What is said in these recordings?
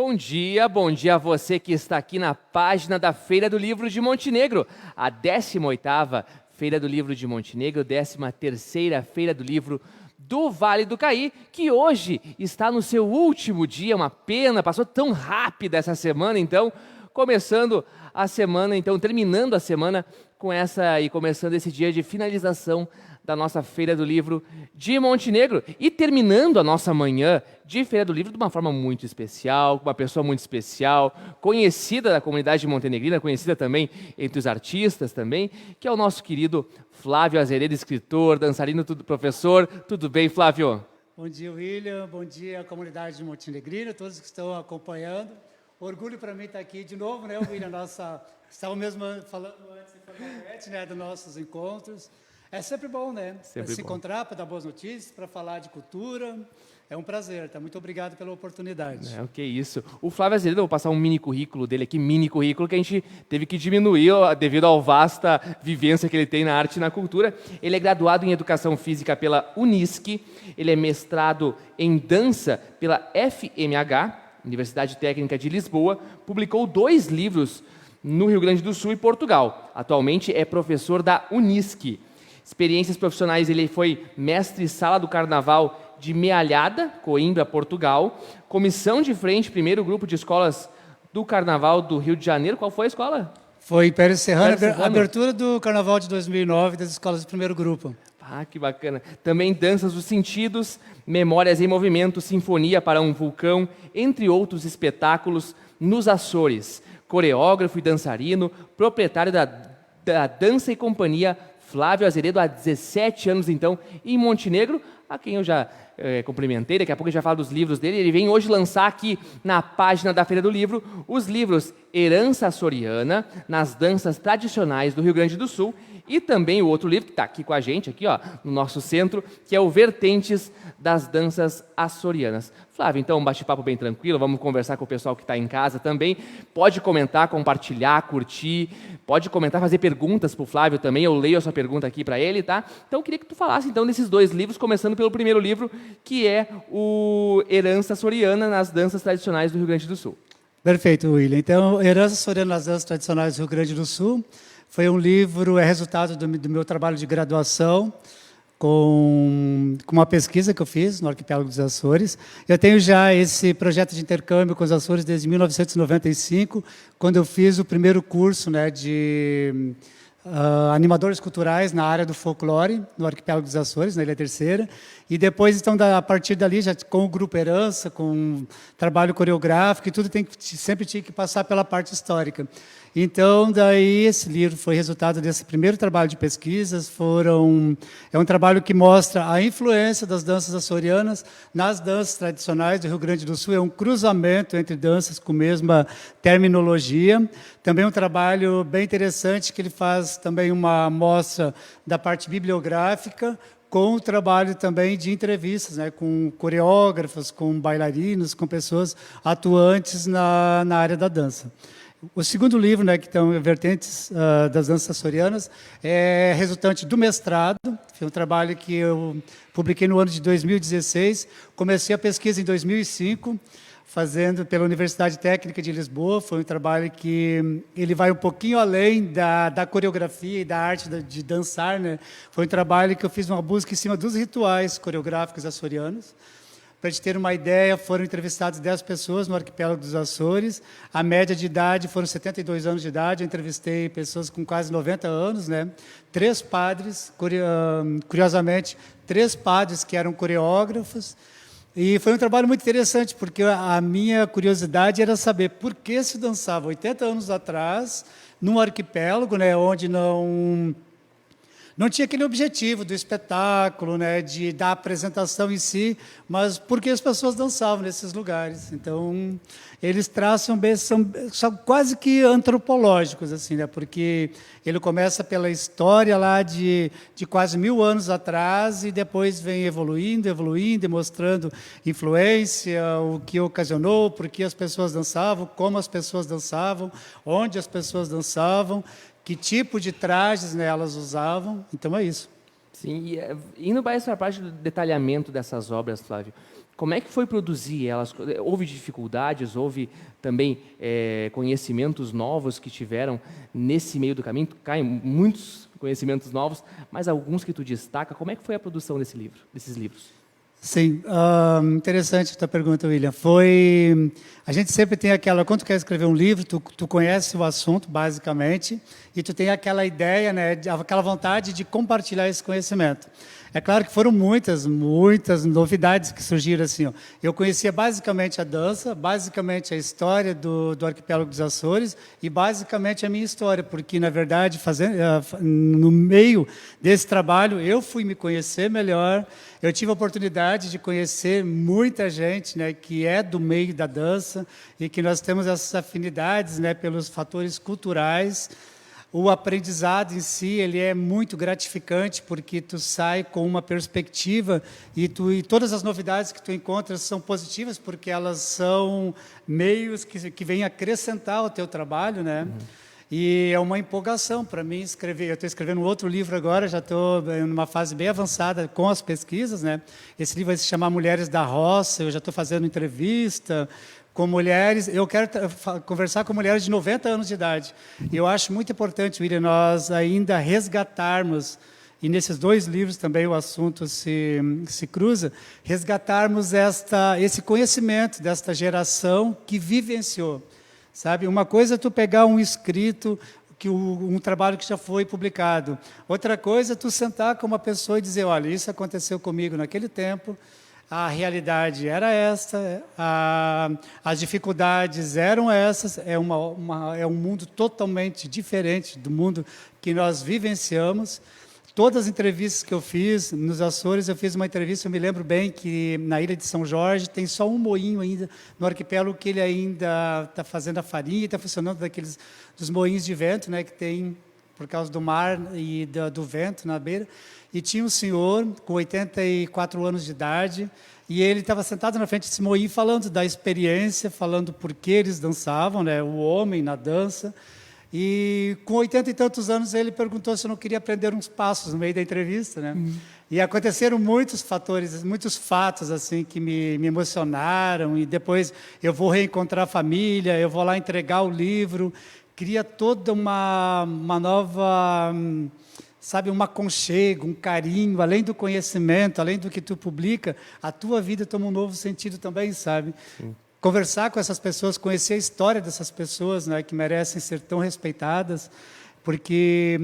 Bom dia a você que está aqui na página da Feira do Livro de Montenegro, a 18ª Feira do Livro de Montenegro, 13ª Feira do Livro do Vale do Caí, que hoje está no seu último dia, uma pena, passou tão rápida essa semana, então, começando a semana, então, terminando a semana com essa e começando esse dia de finalização da nossa Feira do Livro de Montenegro e terminando a nossa manhã de Feira do Livro de uma forma muito especial, com uma pessoa muito especial, conhecida da comunidade montenegrina, conhecida também entre os artistas também, que é o nosso querido Flávio Azeredo, escritor, dançarino, professor. Tudo bem, Flávio? Bom dia, William. Bom dia, comunidade montenegrina, todos que estão acompanhando. Orgulho para mim estar aqui de novo, né, William? Estava mesmo falando antes da internet, né, dos nossos encontros. É sempre bom, né? Sempre se bom. encontrar, para dar boas notícias, para falar de cultura. É um prazer, tá? Muito obrigado pela oportunidade. É, o que isso. O Flávio Azeredo, eu vou passar um mini currículo dele aqui, mini currículo, que a gente teve que diminuir devido à vasta vivência que ele tem na arte e na cultura. Ele é graduado em Educação Física pela Unisc, ele é mestrado em Dança pela FMH, Universidade Técnica de Lisboa, publicou 2 livros no Rio Grande do Sul e Portugal. Atualmente é professor da Unisc. Experiências profissionais, ele foi mestre sala do Carnaval de Mealhada, Coimbra, Portugal. Comissão de frente, primeiro grupo de escolas do Carnaval do Rio de Janeiro. Qual foi a escola? Foi Império Serrano, Império Serrano. abertura do Carnaval de 2009 das escolas do primeiro grupo. Ah, que bacana. Também Danças dos Sentidos, Memórias em Movimento, Sinfonia para um Vulcão, entre outros espetáculos nos Açores. Coreógrafo e dançarino, proprietário da Dança e Companhia Flávio Azeredo, há 17 anos, então, em Montenegro, a quem eu já cumprimentei, daqui a pouco a gente vai falar dos livros dele. Ele vem hoje lançar aqui na página da Feira do Livro os livros Herança Açoriana, nas danças tradicionais do Rio Grande do Sul, e também o outro livro que está aqui com a gente, aqui ó, no nosso centro, que é o Vertentes das Danças Açorianas. Flávio, então, um bate-papo bem tranquilo, vamos conversar com o pessoal que está em casa também. Pode comentar, compartilhar, curtir, pode comentar, fazer perguntas para o Flávio também, eu leio a sua pergunta aqui para ele, tá? Então, eu queria que tu falasse, então, desses 2 livros, começando pelo primeiro livro, que é o Herança Açoriana nas Danças Tradicionais do Rio Grande do Sul. Perfeito, William. Então, Herança Açoriana nas danças tradicionais do Rio Grande do Sul foi um livro, é resultado do meu trabalho de graduação, com uma pesquisa que eu fiz no Arquipélago dos Açores. Eu tenho já esse projeto de intercâmbio com os Açores desde 1995, quando eu fiz o primeiro curso, né, de animadores culturais na área do folclore, no Arquipélago dos Açores, na Ilha Terceira. E depois, então, a partir dali, já com o Grupo Herança, com trabalho coreográfico e tudo, sempre tinha que passar pela parte histórica. Então, daí, esse livro foi resultado desse primeiro trabalho de pesquisas. É um trabalho que mostra a influência das danças açorianas nas danças tradicionais do Rio Grande do Sul. É um cruzamento entre danças com a mesma terminologia. Também um trabalho bem interessante, que ele faz também uma amostra da parte bibliográfica, com o trabalho também de entrevistas, né, com coreógrafos, com bailarinos, com pessoas atuantes na área da dança. O segundo livro, né, que estão Vertentes das Danças Açorianas, é resultante do mestrado. Foi um trabalho que eu publiquei no ano de 2016. Comecei a pesquisa em 2005, fazendo pela Universidade Técnica de Lisboa. Foi um trabalho que ele vai um pouquinho além da coreografia e da arte de dançar, né? Foi um trabalho que eu fiz uma busca em cima dos rituais coreográficos açorianos. Para a gente ter uma ideia, foram entrevistadas 10 pessoas no Arquipélago dos Açores. A média de idade foram 72 anos de idade. Eu entrevistei pessoas com quase 90 anos, né? 3 padres, curiosamente, 3 padres que eram coreógrafos. E foi um trabalho muito interessante, porque a minha curiosidade era saber por que se dançava 80 anos atrás, num arquipélago, né, onde não tinha aquele objetivo do espetáculo, né, da apresentação em si, mas porque as pessoas dançavam nesses lugares. Então, eles traçam são quase que antropológicos, assim, né, porque ele começa pela história lá de quase 1000 anos atrás e depois vem evoluindo, e mostrando influência, o que ocasionou, por que as pessoas dançavam, como as pessoas dançavam, onde as pessoas dançavam, que tipo de trajes, né, elas usavam. Então, é isso. Sim, e indo para essa parte do detalhamento dessas obras, Flávio, como é que foi produzir elas? Houve dificuldades, houve também conhecimentos novos que tiveram nesse meio do caminho? Caem muitos conhecimentos novos, mas alguns que tu destaca. Como é que foi a produção desses livros? Sim, interessante a tua pergunta, William. A gente sempre tem quando tu quer escrever um livro, tu conhece o assunto, basicamente, e tu tem aquela ideia, né, aquela vontade de compartilhar esse conhecimento. É claro que foram muitas novidades que surgiram assim. Ó. Eu conhecia basicamente a dança, basicamente a história do arquipélago dos Açores e basicamente a minha história, porque, na verdade, no meio desse trabalho, eu fui me conhecer melhor, eu tive a oportunidade de conhecer muita gente, né, que é do meio da dança e que nós temos essas afinidades, né, pelos fatores culturais. O aprendizado em si, ele é muito gratificante, porque tu sai com uma perspectiva e todas as novidades que tu encontras são positivas, porque elas são meios que vêm acrescentar o teu trabalho, né? E é uma empolgação para mim escrever. Eu estou escrevendo um outro livro agora, já estou em uma fase bem avançada com as pesquisas, né? Esse livro vai se chamar Mulheres da Roça, eu já estou fazendo entrevista com mulheres, eu quero conversar com mulheres de 90 anos de idade. E eu acho muito importante, William, nós ainda resgatarmos, e nesses dois livros também o assunto se cruza, resgatarmos esse conhecimento desta geração que vivenciou. Sabe? Uma coisa é tu pegar um escrito, um trabalho que já foi publicado. Outra coisa é tu sentar com uma pessoa e dizer, olha, isso aconteceu comigo naquele tempo, a realidade era esta, as dificuldades eram essas, é um mundo totalmente diferente do mundo que nós vivenciamos. Todas as entrevistas que eu fiz nos Açores, eu fiz uma entrevista, eu me lembro bem que na ilha de São Jorge tem só um moinho ainda no arquipélago que ele ainda está fazendo a farinha e está funcionando dos moinhos de vento, né, que tem por causa do mar e do vento na beira. E tinha um senhor com 84 anos de idade, e ele estava sentado na frente desse moinho falando da experiência, falando por que eles dançavam, né, o homem na dança. E com 80 e tantos anos ele perguntou se eu não queria aprender uns passos no meio da entrevista, né? E aconteceram muitos fatos assim que me emocionaram. E depois eu vou reencontrar a família, eu vou lá entregar o livro, cria toda uma nova, sabe, um aconchego, um carinho, além do conhecimento, além do que tu publica, a tua vida toma um novo sentido também, sabe? Sim. Conversar com essas pessoas, conhecer a história dessas pessoas, né, que merecem ser tão respeitadas, porque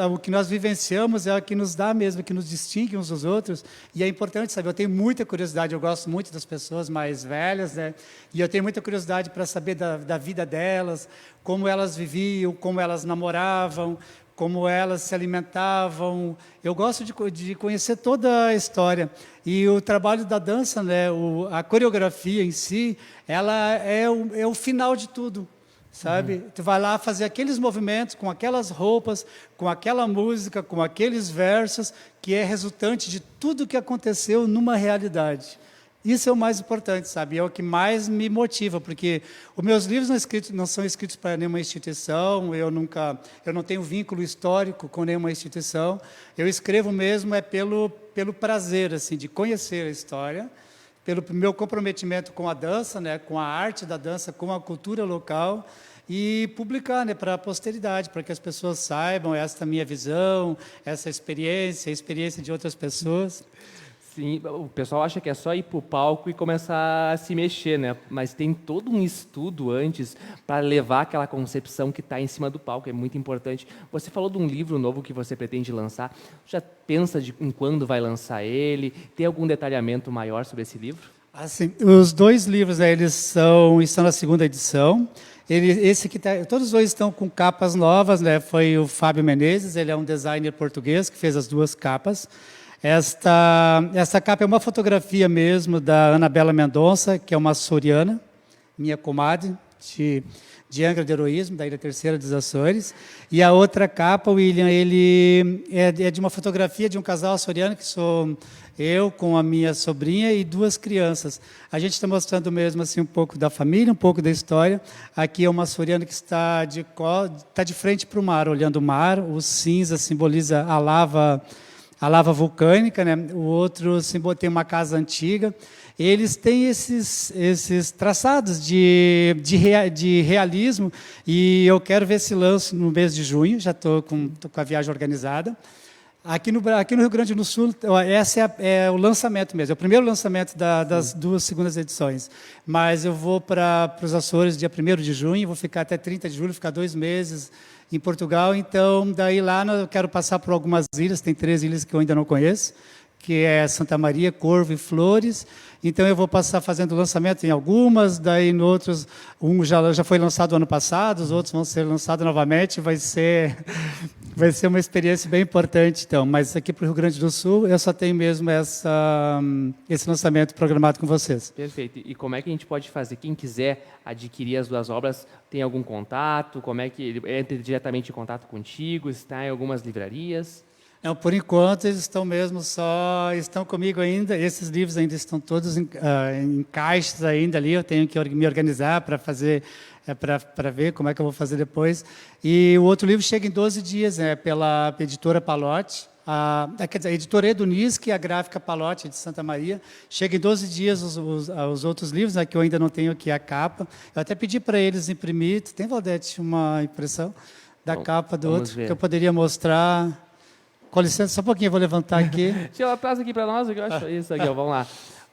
o que nós vivenciamos é o que nos dá mesmo, que nos distingue uns dos outros, e é importante saber. Eu tenho muita curiosidade, eu gosto muito das pessoas mais velhas, né, e eu tenho muita curiosidade para saber da vida delas, como elas viviam, como elas namoravam, como elas se alimentavam. Eu gosto de conhecer toda a história. E o trabalho da dança, né, a coreografia em si, ela é o final de tudo, sabe? Tu vai lá fazer aqueles movimentos, com aquelas roupas, com aquela música, com aqueles versos, que é resultante de tudo que aconteceu numa realidade. Isso é o mais importante, sabe? É o que mais me motiva, porque os meus livros não são escritos para nenhuma instituição, eu não tenho vínculo histórico com nenhuma instituição. Eu escrevo mesmo pelo prazer, assim, de conhecer a história, pelo meu comprometimento com a dança, né, com a arte da dança, com a cultura local, e publicar, né, para a posteridade, para que as pessoas saibam esta minha visão, essa experiência, a experiência de outras pessoas. Sim, o pessoal acha que é só ir para o palco e começar a se mexer, né? Mas tem todo um estudo antes para levar aquela concepção que está em cima do palco, é muito importante. Você falou de um livro novo que você pretende lançar, já pensa em quando vai lançar ele? Tem algum detalhamento maior sobre esse livro? Assim, os dois livros, né, eles estão na segunda edição. Todos os dois estão com capas novas, né? Foi o Fábio Menezes, ele é um designer português que fez as duas capas. Esta capa é uma fotografia mesmo da Anabela Mendonça, que é uma açoriana, minha comadre, de Angra de Heroísmo, da Ilha Terceira dos Açores. E a outra capa, William, ele é de uma fotografia de um casal açoriano, que sou eu com a minha sobrinha e duas crianças. A gente está mostrando mesmo assim, um pouco da família, um pouco da história. Aqui é uma açoriana que está de frente para o mar, olhando o mar. O cinza simboliza a lava a lava vulcânica, né? O outro tem uma casa antiga. Eles têm esses traçados de realismo, e eu quero ver se lanço no mês de junho, já estou com a viagem organizada. Aqui no Rio Grande do Sul, esse é o lançamento mesmo, é o primeiro lançamento das duas segundas edições. Mas eu vou para os Açores dia 1º de junho, vou ficar até 30 de julho, ficar 2 meses em Portugal. Então, daí lá eu quero passar por algumas ilhas, tem 3 ilhas que eu ainda não conheço, que é Santa Maria, Corvo e Flores. Então, eu vou passar fazendo lançamento em algumas, daí em outros, já foi lançado ano passado, os outros vão ser lançados novamente, vai ser uma experiência bem importante, então. Mas aqui para o Rio Grande do Sul, eu só tenho mesmo esse lançamento programado com vocês. Perfeito. E como é que a gente pode fazer? Quem quiser adquirir as 2 obras, tem algum contato? Como é que ele entra diretamente em contato contigo? Está em algumas livrarias? Não, por enquanto, eles estão comigo ainda. Esses livros ainda estão todos em caixas ainda ali. Eu tenho que me organizar para fazer, para ver como é que eu vou fazer depois. E o outro livro chega em 12 dias, pela editora Palotti. Quer dizer, a editora Edunis, que é a gráfica Palotti de Santa Maria. Chega em 12 dias os outros livros, que eu ainda não tenho aqui a capa. Eu até pedi para eles imprimir. Tem, Valdete, uma impressão da capa do outro, que eu poderia mostrar. Com licença, só um pouquinho, eu vou levantar aqui. Tira ela traz aqui para nós, eu acho isso aqui, ó, vamos lá.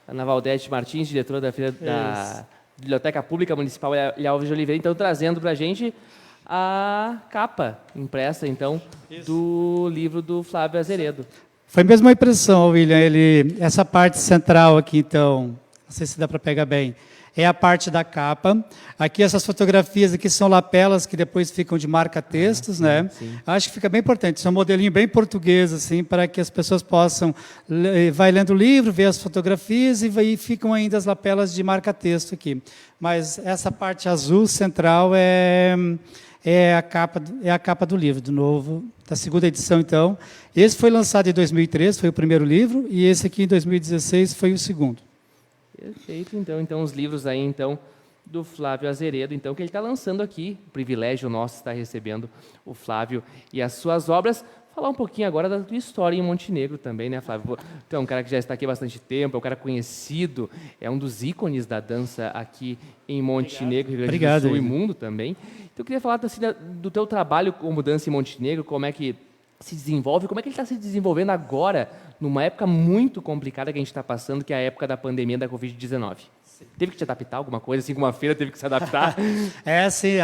Ana Valdete Martins, diretora da Biblioteca Pública Municipal de Alves de Oliveira, então trazendo para a gente a capa impressa, então, do livro do Flávio Azeredo. Foi mesmo uma impressão, William. Essa parte central aqui, então, não sei se dá para pegar bem, é a parte da capa. Aqui essas fotografias aqui são lapelas que depois ficam de marca-textos, né? Sim. Acho que fica bem importante. Isso é um modelinho bem português, assim, para que as pessoas possam vai lendo o livro, ver as fotografias e ficam ainda as lapelas de marca-texto aqui. Mas essa parte azul central é a capa do livro, do novo, da segunda edição, então. Esse foi lançado em 2003, foi o primeiro livro, e esse aqui em 2016 foi o segundo. Perfeito, então os livros aí, então, do Flávio Azeredo, então, que ele está lançando aqui, o privilégio nosso estar recebendo o Flávio e as suas obras. Falar um pouquinho agora da tua história em Montenegro também, né, Flávio? Então, um cara que já está aqui há bastante tempo, é um cara conhecido, é um dos ícones da dança aqui em Montenegro, Rio Grande do Sul e mundo também. Então, eu queria falar assim, do teu trabalho como dança em Montenegro, como é que se desenvolve, como é que ele está se desenvolvendo agora, numa época muito complicada que a gente está passando, que é a época da pandemia da Covid-19. Teve que te adaptar alguma coisa, assim, como uma feira teve que se adaptar? Sim,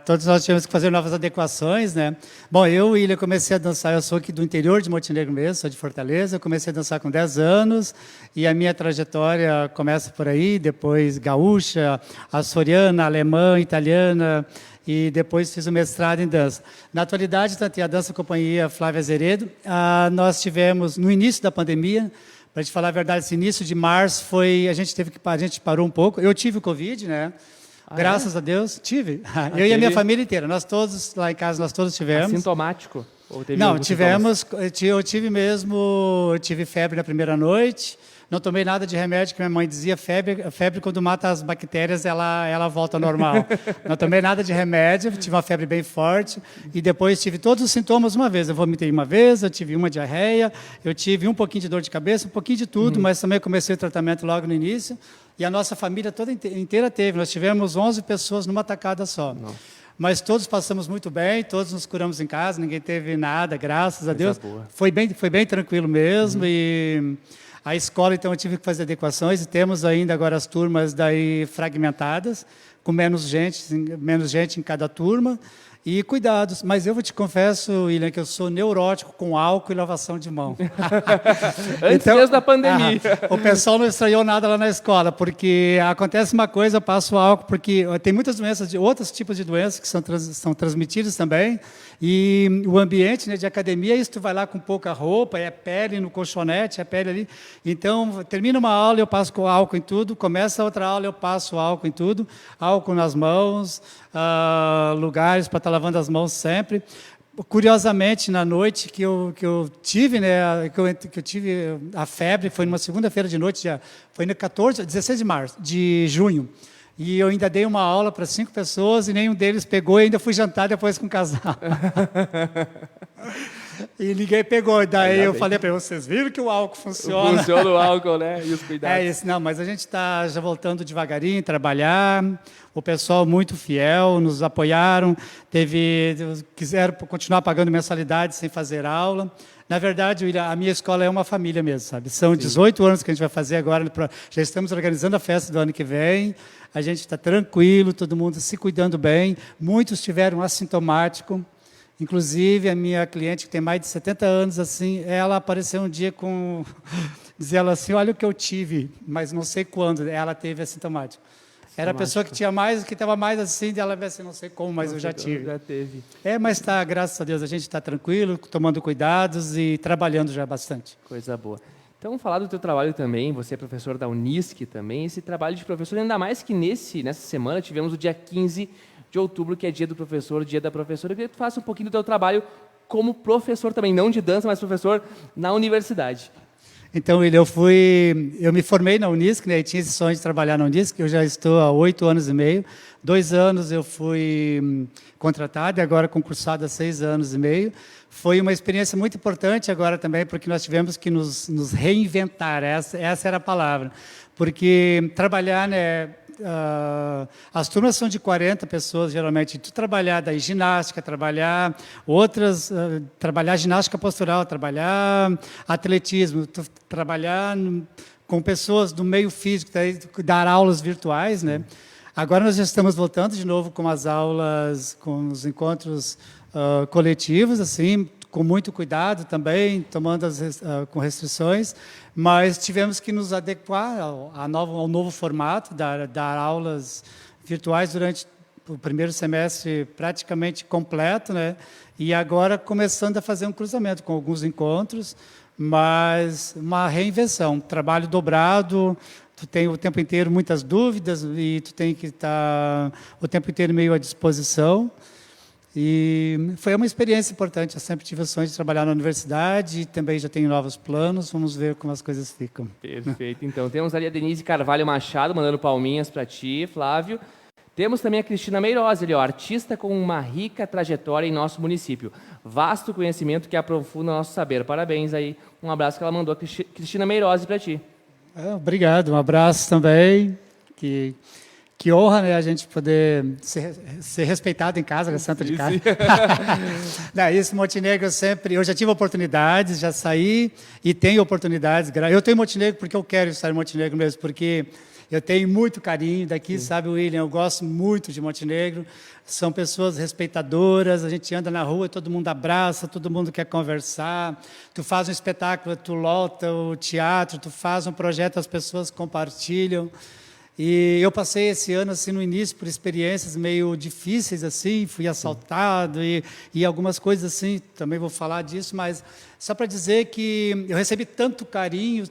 todos nós tivemos que fazer novas adequações, né? Bom, eu e ele comecei a dançar, eu sou aqui do interior de Montenegro mesmo, sou de Fortaleza, eu comecei a dançar com 10 anos, e a minha trajetória começa por aí, depois gaúcha, açoriana, alemã, italiana, e depois fiz o mestrado em dança. Na atualidade, tanto a Dança Companhia Flávio Azeredo, nós tivemos, no início da pandemia, para te falar a verdade, esse início de março a gente parou um pouco. Eu tive o Covid, né? Graças a Deus, tive. Eu e a minha família inteira. Nós todos, lá em casa, nós todos tivemos. Assintomático? Ou teve Não, tivemos, eu tive febre na primeira noite, não tomei nada de remédio, que minha mãe dizia, febre quando mata as bactérias, ela volta ao normal. Não tomei nada de remédio, tive uma febre bem forte, e depois tive todos os sintomas uma vez. Eu vomitei uma vez, eu tive uma diarreia, eu tive um pouquinho de dor de cabeça, um pouquinho de tudo, mas também comecei o tratamento logo no início, e a nossa família toda inteira teve. Nós tivemos 11 pessoas numa tacada só. Nossa. Mas todos passamos muito bem, todos nos curamos em casa, ninguém teve nada, graças a Deus. Foi bem tranquilo mesmo, e a escola, então, eu tive que fazer adequações, e temos ainda agora as turmas daí fragmentadas, com menos gente em cada turma, e cuidados. Mas eu te confesso, William, que eu sou neurótico com álcool e lavação de mão. Antes mesmo da pandemia. O pessoal não estranhou nada lá na escola, porque acontece uma coisa, eu passo álcool, porque tem muitas doenças, outros tipos de doenças que são transmitidas também, e o ambiente, né, de academia, isso tu vai lá com pouca roupa, é pele no colchonete, é pele ali. Então, termina uma aula, eu passo com álcool em tudo, começa outra aula, eu passo álcool em tudo, álcool nas mãos, lugares para estar lavando as mãos sempre. Curiosamente, na noite que eu tive, né, que eu tive a febre, foi numa segunda-feira de noite, foi no 16 de junho, e eu ainda dei uma aula para 5 pessoas e nenhum deles pegou, e ainda fui jantar depois com o casal. E ninguém pegou. Daí Ainda eu bem. falei para vocês viram que o álcool funciona. Funciona o álcool, né? E os cuidados. É isso, não, mas a gente está já voltando devagarinho, trabalhar. O pessoal muito fiel, nos apoiaram, quiseram continuar pagando mensalidade sem fazer aula. Na verdade, William, a minha escola é uma família mesmo, sabe? São 18 anos que a gente vai fazer agora, já estamos organizando a festa do ano que vem. A gente está tranquilo, todo mundo se cuidando bem. Muitos tiveram assintomático. Inclusive, a minha cliente, que tem mais de 70 anos, assim, ela apareceu um dia com... Dizia ela assim, olha o que eu tive, mas não sei quando, ela teve assintomático. Era a pessoa que tinha mais, que estava mais assim, ela vai assim, não sei como, mas eu já tive. Já teve. Mas está, graças a Deus, a gente está tranquilo, tomando cuidados e trabalhando já bastante. Coisa boa. Então, vamos falar do teu trabalho também, você é professor da Unisc também, esse trabalho de professor, ainda mais que nessa semana tivemos o dia 15 de outubro, que é dia do professor, dia da professora. Eu queria que tu faça um pouquinho do teu trabalho como professor também, não de dança, mas professor na universidade. Então, William, eu me formei na Unisc, né, e tinha esse sonho de trabalhar na Unisc, eu já estou há 8 anos e meio. 2 anos eu fui contratado e agora concursado há 6 anos e meio. Foi uma experiência muito importante agora também, porque nós tivemos que nos reinventar, essa era a palavra. Porque trabalhar, né, as turmas são de 40 pessoas, geralmente. Tu trabalhar daí ginástica, trabalhar ginástica postural, trabalhar atletismo, trabalhar com pessoas do meio físico, dar aulas virtuais, né? Agora nós já estamos voltando de novo com as aulas, com os encontros coletivos, assim, com muito cuidado também, tomando com restrições, mas tivemos que nos adequar ao novo formato, dar aulas virtuais durante o primeiro semestre praticamente completo, né? E agora começando a fazer um cruzamento com alguns encontros, mas uma reinvenção, um trabalho dobrado. Tu tem o tempo inteiro muitas dúvidas e tu tem que estar o tempo inteiro meio à disposição. E foi uma experiência importante. Eu sempre tive o sonho de trabalhar na universidade e também já tenho novos planos. Vamos ver como as coisas ficam. Perfeito. Então, temos ali a Denise Carvalho Machado mandando palminhas para ti, Flávio. Temos também a Cristina Meirose, ali, ó, artista com uma rica trajetória em nosso município. Vasto conhecimento que aprofunda nosso saber. Parabéns aí. Um abraço que ela mandou, Cristina Meirose, para ti. Obrigado. Um abraço também. Que honra, né, a gente poder ser respeitado em casa, santo de casa. Isso, Montenegro, eu já tive oportunidades, já saí e tenho oportunidades. Eu estou em Montenegro porque eu quero estar em Montenegro mesmo, porque eu tenho muito carinho daqui, sabe, William? Eu gosto muito de Montenegro. São pessoas respeitadoras, a gente anda na rua, todo mundo abraça, todo mundo quer conversar. Tu faz um espetáculo, tu lota o teatro, tu faz um projeto, as pessoas compartilham. E eu passei esse ano, assim, no início, por experiências meio difíceis, assim, fui assaltado e algumas coisas assim, também vou falar disso, mas só para dizer que eu recebi tanto carinho,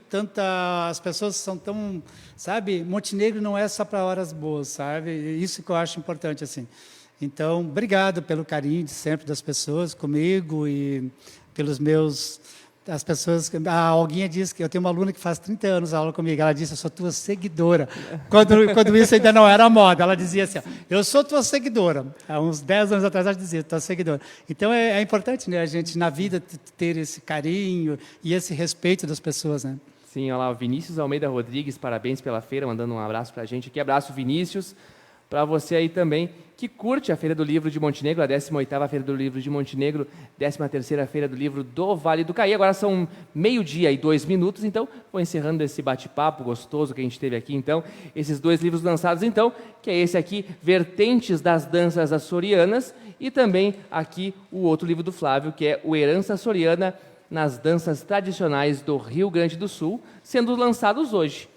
as pessoas são tão, sabe, Montenegro não é só para horas boas, sabe, isso que eu acho importante, assim. Então, obrigado pelo carinho de sempre das pessoas comigo e pelos meus... As pessoas, a Olguinha disse que eu tenho uma aluna que faz 30 anos aula comigo, ela disse, eu sou tua seguidora. Quando isso ainda não era moda, ela dizia assim, eu sou tua seguidora. Há uns 10 anos atrás ela dizia, tua seguidora. Então é importante, né, a gente na vida ter esse carinho e esse respeito das pessoas, né? Sim, olha lá, o Vinícius Almeida Rodrigues, parabéns pela feira, mandando um abraço para a gente aqui. Abraço, Vinícius, para você aí também, que curte a Feira do Livro de Montenegro, a 18ª Feira do Livro de Montenegro, 13ª Feira do Livro do Vale do Caí. Agora são 12:02, então vou encerrando esse bate-papo gostoso que a gente teve aqui, então, esses 2 livros lançados, então, que é esse aqui, Vertentes das Danças Açorianas, e também aqui o outro livro do Flávio, que é o Herança Açoriana nas Danças Tradicionais do Rio Grande do Sul, sendo lançados hoje.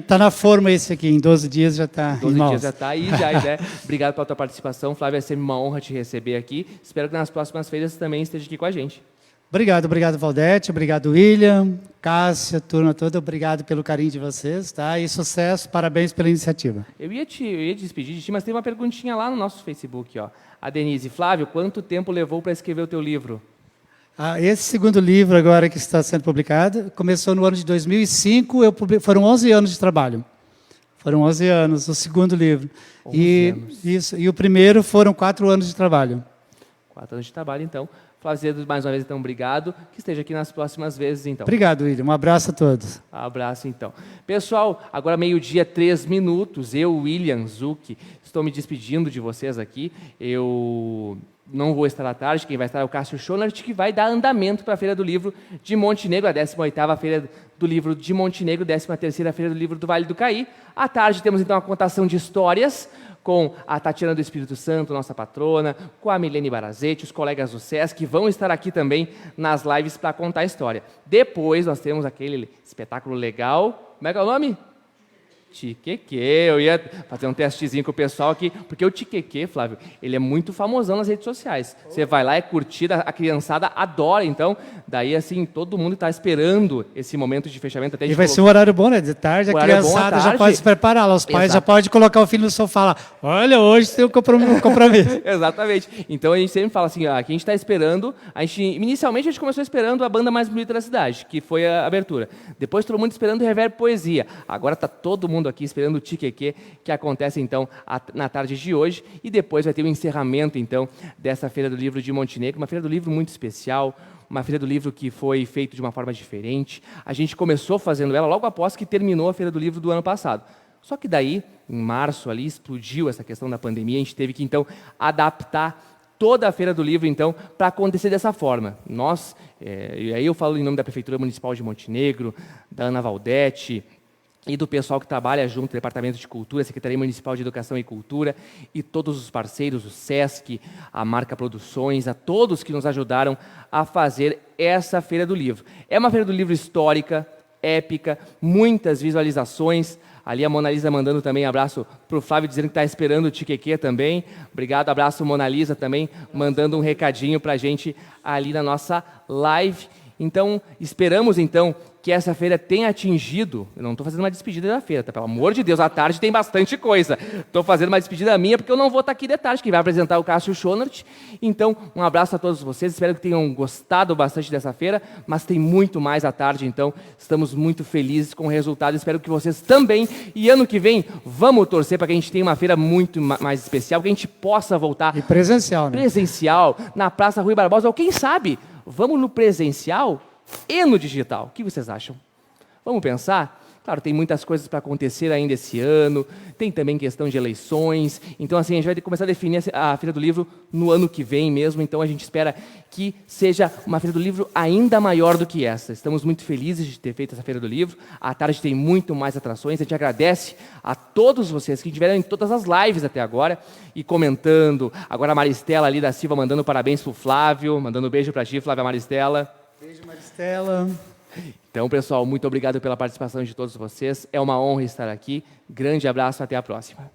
Tá na forma esse aqui, em 12 dias já está em 12 mãos. dias já está aí, já, né? Obrigado pela tua participação, Flávio, é sempre uma honra te receber aqui. Espero que nas próximas feiras você também esteja aqui com a gente. Obrigado, Valdete, obrigado, William, Cássia, turma toda, obrigado pelo carinho de vocês, tá? E sucesso, parabéns pela iniciativa. Eu ia te despedir de ti, mas tem uma perguntinha lá no nosso Facebook, ó. A Denise, Flávio, quanto tempo levou para escrever o teu livro? Esse segundo livro agora que está sendo publicado, começou no ano de 2005, foram 11 anos de trabalho. Foram 11 anos, o segundo livro. 11 anos. Isso, e o primeiro foram 4 anos de trabalho. 4 anos de trabalho, então. Flávio Azevedo, mais uma vez, então, obrigado. Que esteja aqui nas próximas vezes, então. Obrigado, William. Um abraço a todos. Abraço, então. Pessoal, agora meio-dia, 3 minutos. Eu, William Zucchi, estou me despedindo de vocês aqui. Eu não vou estar à tarde, quem vai estar é o Cássio Schonert, que vai dar andamento para a Feira do Livro de Montenegro, a 18ª Feira do Livro de Montenegro, 13ª Feira do Livro do Vale do Caí. À tarde temos, então, a contação de histórias com a Tatiana do Espírito Santo, nossa patrona, com a Milene Barazetti, os colegas do SESC, que vão estar aqui também nas lives para contar a história. Depois nós temos aquele espetáculo legal, como é que é o nome? Tiqueque. Eu ia fazer um testezinho com o pessoal aqui, porque o Tiqueque, Flávio, ele é muito famosão nas redes sociais. Você vai lá, é curtida, a criançada adora, então, daí assim, todo mundo está esperando esse momento de fechamento. Até e vai ser um horário bom, né? De tarde, a criançada já pode se preparar lá, os pais já podem colocar o filho no sofá lá. Olha, hoje tem um compromisso. Exatamente. Então a gente sempre fala assim, aqui a gente está esperando, inicialmente a gente começou esperando a banda mais bonita da cidade, que foi a abertura. Depois todo mundo esperando o Reverb Poesia. Agora está todo mundo aqui esperando o Tiqueque, que acontece então na tarde de hoje, e depois vai ter o encerramento então dessa Feira do Livro de Montenegro, uma Feira do Livro muito especial, uma Feira do Livro que foi feita de uma forma diferente. A gente começou fazendo ela logo após que terminou a Feira do Livro do ano passado. Só que daí, em março ali, explodiu essa questão da pandemia, a gente teve que então adaptar toda a Feira do Livro, então, para acontecer dessa forma. Nós, e aí eu falo em nome da Prefeitura Municipal de Montenegro, da Ana Valdete, e do pessoal que trabalha junto, Departamento de Cultura, Secretaria Municipal de Educação e Cultura, e todos os parceiros, o SESC, a Marca Produções, a todos que nos ajudaram a fazer essa Feira do Livro. É uma Feira do Livro histórica, épica, muitas visualizações. Ali a Mona Lisa mandando também abraço para o Flávio, dizendo que está esperando o Tiqueque também. Obrigado, abraço Mona Lisa também, mandando um recadinho para a gente ali na nossa live. Então, esperamos então que essa feira tenha atingido, eu não estou fazendo uma despedida da feira, tá? Pelo amor de Deus, à tarde tem bastante coisa. Estou fazendo uma despedida minha porque eu não vou estar aqui de tarde, quem vai apresentar é o Cássio Schonert. Então, um abraço a todos vocês, espero que tenham gostado bastante dessa feira, mas tem muito mais à tarde, então estamos muito felizes com o resultado, espero que vocês também. E ano que vem, vamos torcer para que a gente tenha uma feira muito mais especial, que a gente possa voltar... E presencial, né? Presencial, na Praça Rui Barbosa, ou quem sabe... Vamos no presencial e no digital. O que vocês acham? Vamos pensar? Claro, tem muitas coisas para acontecer ainda esse ano, tem também questão de eleições, então assim, a gente vai começar a definir a Feira do Livro no ano que vem mesmo, então a gente espera que seja uma Feira do Livro ainda maior do que essa. Estamos muito felizes de ter feito essa Feira do Livro, à tarde tem muito mais atrações, a gente agradece a todos vocês que estiveram em todas as lives até agora e comentando, agora a Maristela ali da Silva mandando parabéns para o Flávio, mandando um beijo para ti, Flávia Maristela. Beijo, Maristela. Então, pessoal, muito obrigado pela participação de todos vocês. É uma honra estar aqui. Grande abraço, até a próxima.